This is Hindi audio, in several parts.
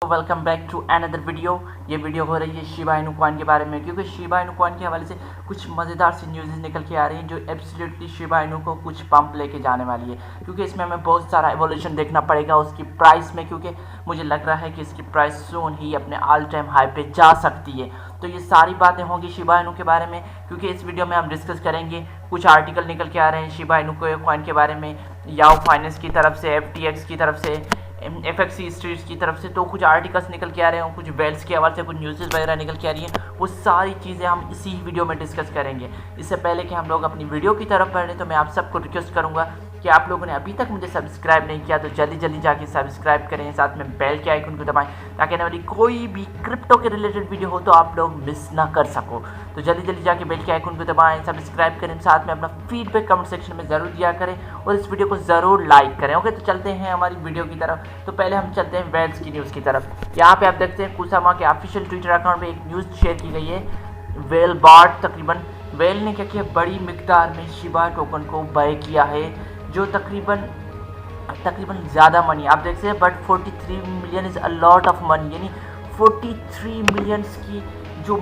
Welcome back to another video. ये वीडियो हो रही है शिबा इनू कॉइन के बारे में, क्योंकि शिबा इनू कॉइन के हवाले से कुछ मज़ेदार सी न्यूज़ निकल के आ रही हैं जो एब्सोल्युटली शिबा इनू को कुछ पंप लेके जाने वाली है। क्योंकि इसमें हमें बहुत सारा एवोल्यूशन देखना पड़ेगा उसकी प्राइस में, क्योंकि मुझे लग रहा है कि इसकी प्राइस सून ही अपने ऑल टाइम हाई पे जा सकती है। तो ये सारी बातें होंगी शिबा इनू के बारे में, क्योंकि इस वीडियो में हम डिस्कस करेंगे। कुछ आर्टिकल निकल के आ रहे हैं शिबा इनू कॉइन के बारे में, याओ फाइनेंस की तरफ से, FTX की तरफ से, FXC स्ट्रीट्स की तरफ से। तो कुछ आर्टिकल्स निकल के आ रहे हैं, कुछ वेल्स के हवाले से कुछ न्यूज़ वगैरह निकल के आ रही हैं। वो सारी चीज़ें हम इसी वीडियो में डिस्कस करेंगे। इससे पहले कि हम लोग अपनी वीडियो की तरफ बढ़ें, तो मैं आप सबको रिक्वेस्ट करूँगा कि आप लोगों ने अभी तक मुझे सब्सक्राइब नहीं किया तो जल्दी जल्दी जाके सब्सक्राइब करें, साथ में बेल के आइकन को दबाएं, ताकि आने वाली कोई भी क्रिप्टो के रिलेटेड वीडियो हो तो आप लोग मिस ना कर सको। तो जल्दी जल्दी जाके बेल के आइकन को दबाएं, सब्सक्राइब करें, साथ में अपना फीडबैक कमेंट सेक्शन में ज़रूर दिया करें और इस वीडियो को ज़रूर लाइक करें। ओके, तो चलते हैं हमारी वीडियो की तरफ। तो पहले हम चलते हैं वेल्स की न्यूज़ की तरफ। यहाँ पे आप देखते हैं कुसामा के ऑफिशियल ट्विटर अकाउंट पे एक न्यूज़ शेयर की गई है। वेल बार्ट तकरीबन वेल ने क्या किया, बड़ी मिकदार में शिबा टोकन को बाय किया है, जो तकरीबन ज़्यादा मनी आप देख सकते हैं। But 43 million is a lot of money, यानी 43 मिलियंस की जो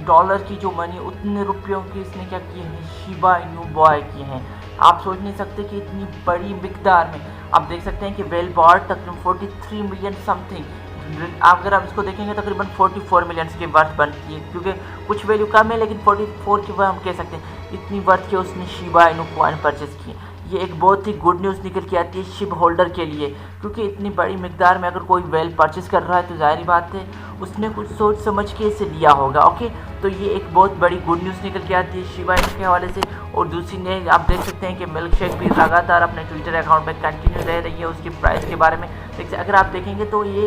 डॉलर की जो मनी, उतने रुपयों की इसने क्या किए हैं, शिबा इनू बॉय किए हैं। आप सोच नहीं सकते कि इतनी बड़ी मिकदार में आप देख सकते हैं कि वेल बार्ट तकरीबन 43 मिलियन समथिंग, अगर आप इसको देखेंगे तकरीबन 44 मिलियंस की वर्थ बनती है, क्योंकि कुछ वैल्यू कम है लेकिन 44 की वह हम कह सकते हैं इतनी वर्थ के उसने शिबा इनू कॉइन परचेस की। ये एक बहुत ही गुड न्यूज़ निकल के आती है शिप होल्डर के लिए, क्योंकि इतनी बड़ी मिकदार में अगर कोई वेल परचेस कर रहा है तो जाहिर बात है उसने कुछ सोच समझ के इसे लिया होगा। ओके, तो ये एक बहुत बड़ी गुड न्यूज़ निकल के आती है शिबा इनू के हवाले से। और दूसरी ने आप देख सकते हैं कि मिल्क शेक भी लगातार अपने ट्विटर अकाउंट पर कंटिन्यू रह रही है उसकी प्राइस के बारे में। देखिए, अगर आप देखेंगे तो ये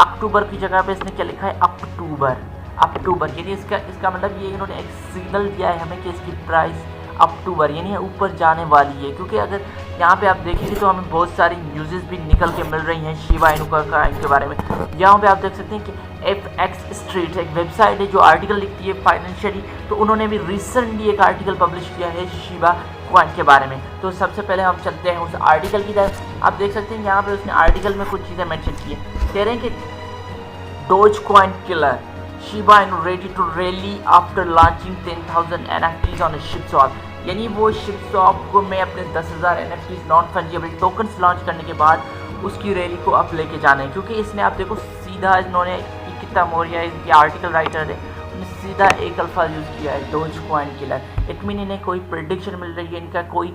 अक्टूबर की जगह पे इसने क्या लिखा है, अक्टूबर, यानी इसका मतलब ये इन्होंने एक सिग्नल दिया है हमें कि इसकी प्राइस अक्टूबर यानी ऊपर जाने वाली है। क्योंकि अगर यहाँ पे आप देखेंगे तो हमें बहुत सारी न्यूज़ेस भी निकल के मिल रही हैं शिबा इनू कॉइन के बारे में। यहाँ पे आप देख सकते हैं कि FX स्ट्रीट एक वेबसाइट है जो आर्टिकल लिखती है फाइनेंशियली, तो उन्होंने भी रिसेंटली एक आर्टिकल पब्लिश किया है शिबा कॉइन के बारे में। तो सबसे पहले हम चलते हैं उस आर्टिकल की तरफ। आप देख सकते हैं यहाँ पे उसने आर्टिकल में कुछ चीज़ें मेंशन की है। कह रहे हैं कि Dogecoin killer Shiba Inu ready to rally after launching 10,000 NFTs on ship swap, यानी वो शिप स्वैप को में अपने 10,000 NFTs non fungible tokens launch करने के बाद उसकी रैली को अब लेके जाना है। क्योंकि इसने आप देखो सीधा इन्होंने कितना मोरिया ये आर्टिकल राइटर है, उन्होंने सीधा एक अल्फाज यूज़ किया है, dose coin killer. It mean इन्हें कोई प्रेडिक्शन मिल रही है, इनका कोई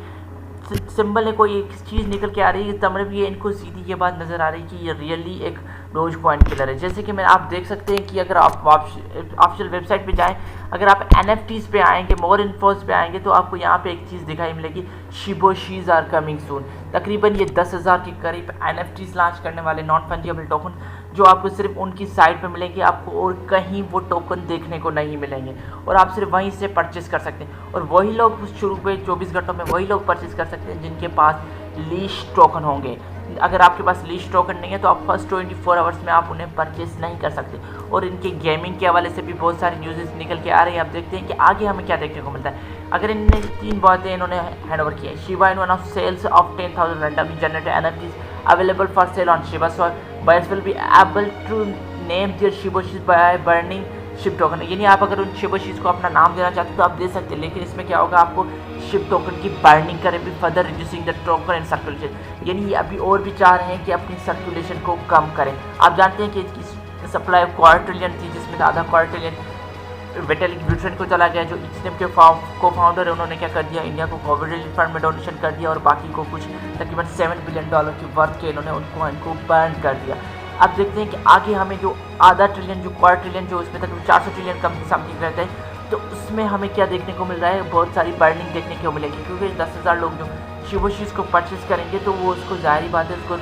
सिंबल है, कोई एक चीज़ निकल के आ रही है, तब भी ये इनको सीधी ये बात नज़र आ रही है कि ये रियली एक डोज कॉइन किलर है। जैसे कि मैं आप देख सकते हैं कि अगर आप ऑफिशियल वेबसाइट पे जाएं, अगर आप NFTs पे आएंगे, मोर इन्फोस पे आएंगे, तो आपको यहाँ पे एक चीज़ दिखाई मिलेगी, शिबोशीज आर कमिंग सून। तकरीबन ये 10,000 के करीब NFTs लॉन्च करने वाले नॉन फंजिबल टोकन, जो आपको सिर्फ उनकी साइट पे मिलेंगे, आपको और कहीं वो टोकन देखने को नहीं मिलेंगे, और आप सिर्फ वहीं से परचेस कर सकते हैं। और वही लोग शुरू पे 24 घंटों में वही लोग परचेस कर सकते हैं जिनके पास लीश टोकन होंगे। अगर आपके पास लीश टोकन नहीं है तो आप फर्स्ट 24 आवर्स में आप उन्हें परचेस नहीं कर सकते। और इनके गेमिंग के हवाले से भी बहुत सारी न्यूज़ निकल के आ रही है। आप देखते हैं कि आगे हमें क्या देखने को मिलता है। अगर इनने 3 बातें इन्होंने हैंड ओवर की है, Shiba Inu announce sales of 10,000 randomly generated NFTs available for sale on Shiba Swap. Buyers will be able to name their Shiboshis by burning ship token, यानी आप अगर उन शिबोशीज को अपना नाम देना चाहते हो तो आप दे सकते हैं, लेकिन इसमें क्या होगा, आपको शिप टोकन की बर्निंग करें भी, further reducing the token in circulation, यानी ये अभी और भी चाह रहे हैं कि अपनी सर्कुलेशन को कम करें। आप जानते हैं कि इसकी सप्लाई 1/4 ट्रिलियन थी, जिसमें आधा 1/4 ट्रिलियन विटेलिक ब्यूटेन को चला गया, जो इक्सनेम के को फाउंडर है। उन्होंने क्या कर दिया, इंडिया को कोविड रिलीफ फंड में डोनेशन कर दिया, और बाकी को कुछ तकरीबन $7 बिलियन की वर्थ के इन्होंने उनको बर्न कर दिया। अब देखते हैं कि आगे हमें जो आधा ट्रिलियन, जो 1/4 ट्रिलियन, जो इसमें तकरीबन 400 ट्रिलियन कम समथिंग रहता है, तो उसमें हमें क्या देखने को मिल रहा है, बहुत सारी बर्निंग देखने को मिलेगी। क्योंकि 10,000 लोग जो शिबोशीज को परचेस करेंगे तो वो उसको जाहिर बात है उसको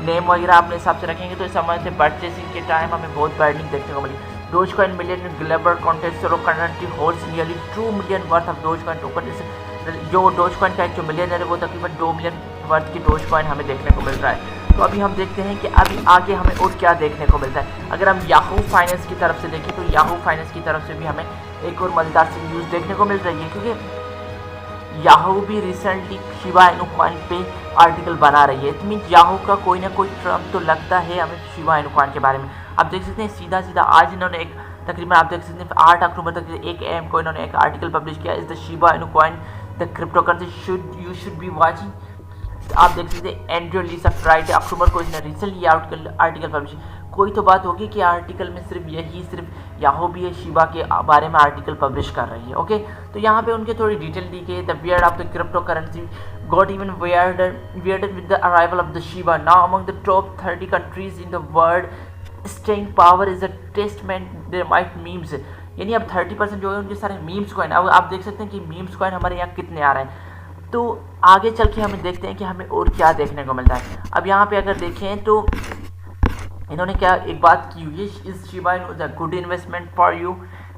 नेम वगैरह अपने हिसाब से रखेंगे, तो इस समय से परचेसिंग के टाइम हमें बहुत बर्निंग देखने को मिली। Dogecoin million global contest currently holds nearly 2 million worth of Dogecoin token. जो डोज कॉइन का एक जो मिलियन है वो तकरीबन 2 मिलियन वर्थ की डोज कॉइन हमें देखने को मिल रहा है। तो अभी हम देखते हैं कि अभी आगे हमें और क्या देखने को मिलता है। अगर हम याहू फाइनेंस की तरफ से देखें तो याहू फाइनेंस की तरफ से भी हमें एक और मज़ेदार सी न्यूज़ देखने को मिल रही है, क्योंकि याहू भी रिसेंटली शिबा इनू कॉइन पे आर्टिकल बना रही है। इट मीन्स याहू का कोई ना कोई ट्रम्प तो लगता है हमें शिबा इनू कॉइन के बारे में। आप देख सकते हैं सीधा सीधा आज इन्होंने एक तकरीबन आप देख सकते हैं 8 अक्टूबर तक 1 AM को इन्होंने एक आर्टिकल पब्लिश किया, is the Shiba Inu coin the crypto currency you should be watching. आप देख सकते हैं एंड्रयू लीसा फ्राइडे अक्टूबर को इसने रिसेंटली आर्टिकल पब्लिश। कोई तो बात होगी कि आर्टिकल में सिर्फ याहू भी है शिबा के बारे में आर्टिकल पब्लिश कर रही है। ओके, तो यहाँ पे उनके थोड़ी डिटेल दी गई। The weird of the cryptocurrency got even weirder with the arrival of the Shiba now among the top 30 countries in the world staying power is a testament their might memes. यानी अब 30% जो है उनके सारे मीम्स कॉइन। अब आप देख सकते हैं कि मीम्स कॉइन हमारे यहाँ कितने आ रहे हैं। तो आगे चल के हमें देखते हैं कि हमें और क्या देखने को मिलता है। अब यहाँ पे अगर देखें तो इन्होंने क्या एक बात की हुई है, is Shiba Inu the good investment for you.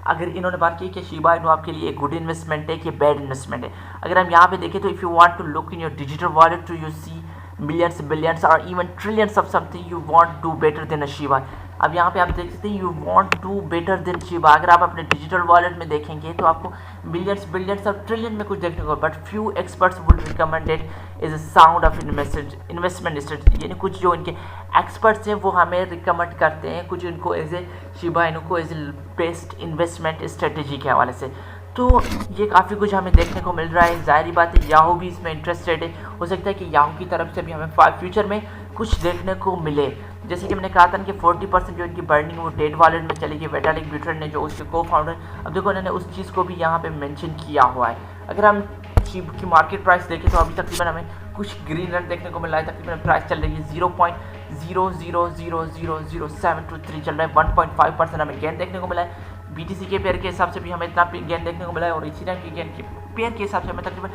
अगर इन्होंने बात की कि शिबा इनू आपके लिए एक गुड इन्वेस्टमेंट है कि बैड इन्वेस्टमेंट है। अगर हम यहाँ पे देखें तो if you want to look in your digital wallet to you see millions billions और even trillions of something you want do better than a Shiba. अब यहाँ पे आप देख सकते हैं you want to better than Shiba. अगर आप अपने डिजिटल वॉलेट में देखेंगे तो आपको मिलियंस बिलियंस और ट्रिलियन में कुछ देखने को, but few experts would recommended is a sound of investment strategy. यानी कुछ जो इनके एक्सपर्ट्स हैं वो हमें रिकमेंड करते हैं कुछ इनको एज ए शिबा इनू को as a best investment strategy के हवाले से। तो ये काफ़ी कुछ हमें देखने को मिल रहा है। ज़ाहिर बात है याहू भी इसमें इंटरेस्टेड है। हो सकता है कि याहू की तरफ से भी हमें फ्यूचर में कुछ देखने को मिले। जैसे कि मैंने कहा था कि 40% जो इनकी बर्निंग वो डेट वॉलेट में चली गई। विटालिक ब्यूटेन ने जो उसके को फाउंडर, अब देखो उन्होंने उस चीज़ को भी यहाँ पे मेंशन किया हुआ है। अगर हम शिब की मार्केट प्राइस देखें तो अभी तकरीबन हमें कुछ ग्रीन रन देखने को मिल रहा है। तकरीबन प्राइस चल रही है 0.00000723 चल रहा है। 1.5% हमें गेन देखने को मिला है। BTC के पेयर के हिसाब से भी हमें इतना गेन देखने को मिला है और इथेरियम के गेन के पेयर के हिसाब से हमें तकरीबन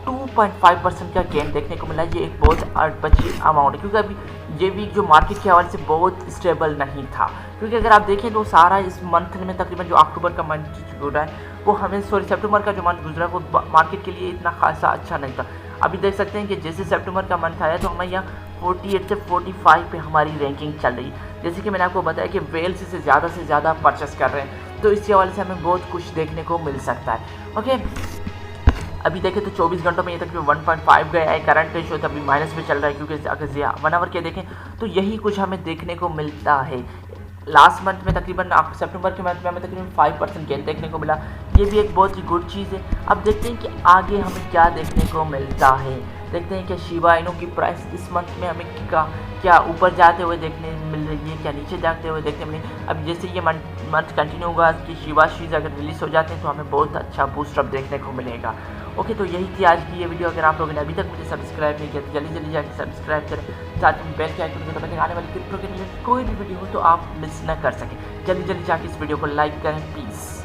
2.5% का गेन देखने को मिला है। ये एक बहुत अच्छी अमाउंट है क्योंकि अभी ये वीक जो मार्केट के हवाले से बहुत स्टेबल नहीं था। क्योंकि अगर आप देखें तो सारा इस मंथ में तकरीबन जो अक्टूबर का मंथ गुजरा है वो हमें सितंबर का जो मंथ गुजरा वो मार्केट के लिए इतना खासा अच्छा नहीं था। अभी देख सकते हैं कि जैसे सितंबर का मंथ आया तो हमें यहाँ 48 से 45 पे हमारी रैंकिंग चल रही है। जैसे कि मैंने आपको बताया कि वेल्स से ज़्यादा परचेस कर रहे हैं, तो इसी हवाले से हमें बहुत कुछ देखने को मिल सकता है। ओके, अभी देखें तो 24 घंटों में ये तक 1.5 गया है। करंट रेशियो अभी माइनस में चल रहा है क्योंकि अगर 1 आवर के देखें तो यही कुछ हमें देखने को मिलता है। लास्ट मंथ में तकरीबन सितंबर के मंथ में हमें तकरीबन 5% गेन देखने को मिला। ये भी एक बहुत ही गुड चीज़ है। अब देखते हैं कि आगे हमें क्या देखने को मिलता है। देखते हैं कि शिबा इनू की प्राइस इस मंथ में हमें क्या ऊपर जाते हुए देखने मिल रही है, क्या नीचे जाते हुए देखने मिले। अब जैसे ये मंथ कंटिन्यू होगा कि शिबा शीज अगर रिलीज़ हो जाते हैं तो हमें बहुत अच्छा बूस्ट अप देखने को मिलेगा। ओके, तो यही थी आज की ये वीडियो। अगर आप लोगों ने अभी तक मुझे सब्सक्राइब नहीं किया तो जल्दी जाकर सब्सक्राइब करें, साथ में बेल के आइकन को दबाकर आने वाली क्रिप्टो के रिलेटेड कोई भी वीडियो हो तो आप मिस न कर सकें। जल्दी जाके इस वीडियो को लाइक करें प्लीज़।